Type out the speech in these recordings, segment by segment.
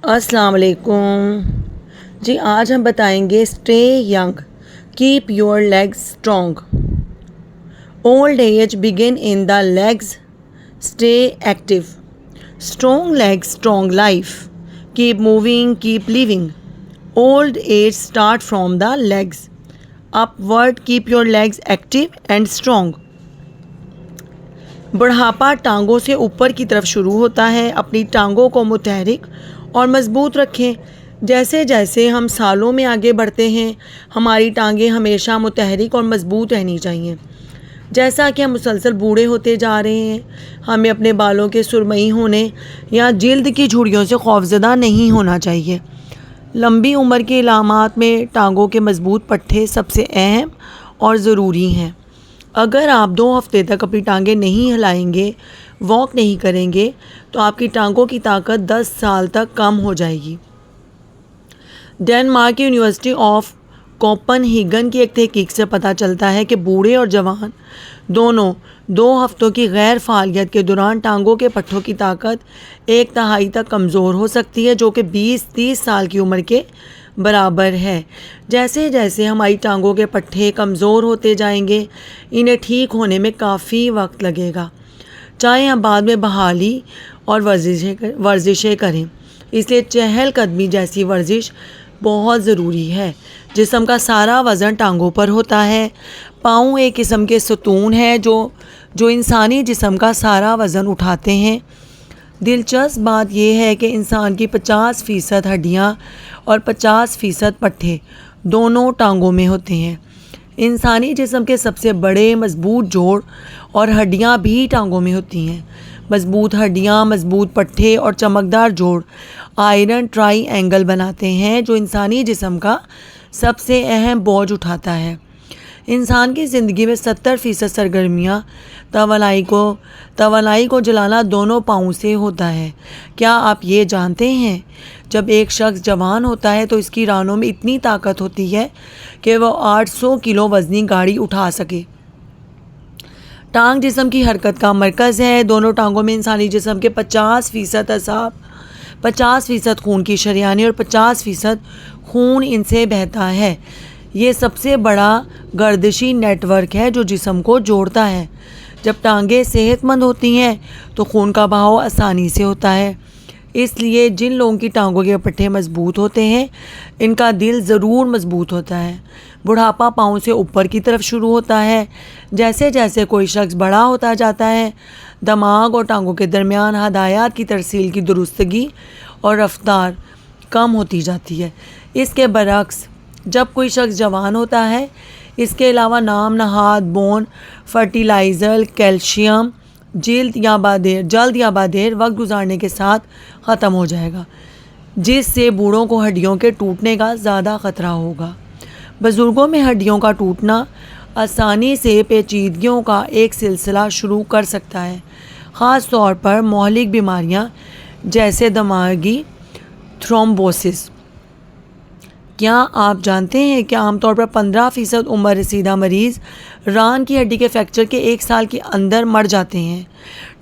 السلام علیکم جی، آج ہم بتائیں گے stay young, keep your legs strong. Old age begin in the legs, stay active. Strong legs strong life, keep moving keep living. Old age start from the legs. Upward keep your legs active and strong. بڑھاپا ٹانگوں سے اوپر کی طرف شروع ہوتا ہے. اپنی ٹانگوں کو متحرک اور مضبوط رکھیں. جیسے جیسے ہم سالوں میں آگے بڑھتے ہیں، ہماری ٹانگیں ہمیشہ متحرک اور مضبوط رہنی چاہیے. جیسا کہ ہم مسلسل بوڑھے ہوتے جا رہے ہیں، ہمیں اپنے بالوں کے سرمئی ہونے یا جلد کی جھڑیوں سے خوفزدہ نہیں ہونا چاہیے. لمبی عمر کے علامات میں ٹانگوں کے مضبوط پٹھے سب سے اہم اور ضروری ہیں. اگر آپ 2 ہفتے تک اپنی ٹانگیں نہیں ہلائیں گے، واک نہیں کریں گے، تو آپ کی ٹانگوں کی طاقت 10 سال تک کم ہو جائے گی. ڈنمارک کی یونیورسٹی آف کوپن ہیگن کی ایک تحقیق سے پتہ چلتا ہے کہ بوڑھے اور جوان دونوں 2 ہفتوں کی غیر فعالیت کے دوران ٹانگوں کے پٹھوں کی طاقت 1/3 تک کمزور ہو سکتی ہے، جو کہ 20-30 سال کی عمر کے برابر ہے. جیسے جیسے ہماری ٹانگوں کے پٹھے کمزور ہوتے جائیں گے، انہیں ٹھیک ہونے میں کافی وقت لگے گا، چاہے ہم بعد میں بحالی اور ورزشیں کریں. اس لیے چہل قدمی جیسی ورزش بہت ضروری ہے. جسم کا سارا وزن ٹانگوں پر ہوتا ہے. پاؤں ایک قسم کے ستون ہیں جو انسانی جسم کا سارا وزن اٹھاتے ہیں. دلچسپ بات یہ ہے کہ انسان کی 50% ہڈیاں اور 50% پٹھے دونوں ٹانگوں میں ہوتے ہیں. انسانی جسم کے سب سے بڑے مضبوط جوڑ اور ہڈیاں بھی ٹانگوں میں ہوتی ہیں. مضبوط ہڈیاں، مضبوط پٹھے اور چمکدار جوڑ آئرن ٹرائی اینگل بناتے ہیں، جو انسانی جسم کا سب سے اہم بوجھ اٹھاتا ہے. انسان کی زندگی میں 70% سرگرمیاں توانائی کو جلانا دونوں پاؤں سے ہوتا ہے. کیا آپ یہ جانتے ہیں؟ جب ایک شخص جوان ہوتا ہے تو اس کی رانوں میں اتنی طاقت ہوتی ہے کہ وہ 800 کلو وزنی گاڑی اٹھا سکے. ٹانگ جسم کی حرکت کا مرکز ہے. دونوں ٹانگوں میں انسانی جسم کے 50% اعصاب، 50% خون کی شریانیں اور 50% خون ان سے بہتا ہے. یہ سب سے بڑا گردشی نیٹ ورک ہے جو جسم کو جوڑتا ہے. جب ٹانگیں صحت مند ہوتی ہیں تو خون کا بہاؤ آسانی سے ہوتا ہے. اس لیے جن لوگوں کی ٹانگوں کے پٹھے مضبوط ہوتے ہیں، ان کا دل ضرور مضبوط ہوتا ہے. بڑھاپا پاؤں سے اوپر کی طرف شروع ہوتا ہے. جیسے جیسے کوئی شخص بڑا ہوتا جاتا ہے، دماغ اور ٹانگوں کے درمیان ہدایات کی ترسیل کی درستگی اور رفتار کم ہوتی جاتی ہے. اس کے برعکس جب کوئی شخص جوان ہوتا ہے، اس کے علاوہ نام نہاد بون فرٹیلائزر کیلشیم جلد یا بادیر وقت گزارنے کے ساتھ ختم ہو جائے گا، جس سے بوڑھوں کو ہڈیوں کے ٹوٹنے کا زیادہ خطرہ ہوگا. بزرگوں میں ہڈیوں کا ٹوٹنا آسانی سے پیچیدگیوں کا ایک سلسلہ شروع کر سکتا ہے، خاص طور پر مہلک بیماریاں جیسے دماغی تھرومبوسس. کیا آپ جانتے ہیں کہ عام طور پر 15% عمر رسیدہ مریض ران کی ہڈی کے فریکچر کے 1 سال کے اندر مر جاتے ہیں؟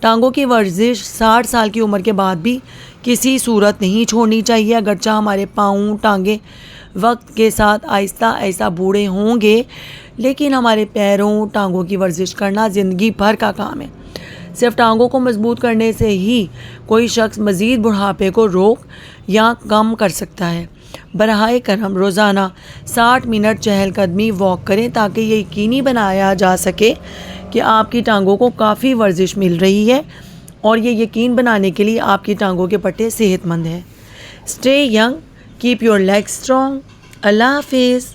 ٹانگوں کی ورزش 60 سال کی عمر کے بعد بھی کسی صورت نہیں چھوڑنی چاہیے. اگرچہ ہمارے پاؤں ٹانگیں وقت کے ساتھ آہستہ آہستہ بوڑھے ہوں گے، لیکن ہمارے پیروں ٹانگوں کی ورزش کرنا زندگی بھر کا کام ہے. صرف ٹانگوں کو مضبوط کرنے سے ہی کوئی شخص مزید بڑھاپے کو روک یا کم کر سکتا ہے. براہ کرم روزانہ 60 منٹ چہل قدمی واک کریں تاکہ یہ یقینی بنایا جا سکے کہ آپ کی ٹانگوں کو کافی ورزش مل رہی ہے، اور یہ یقین بنانے کے لیے آپ کی ٹانگوں کے پٹھے صحت مند ہیں. Stay young, keep your legs strong. اللہ حافظ.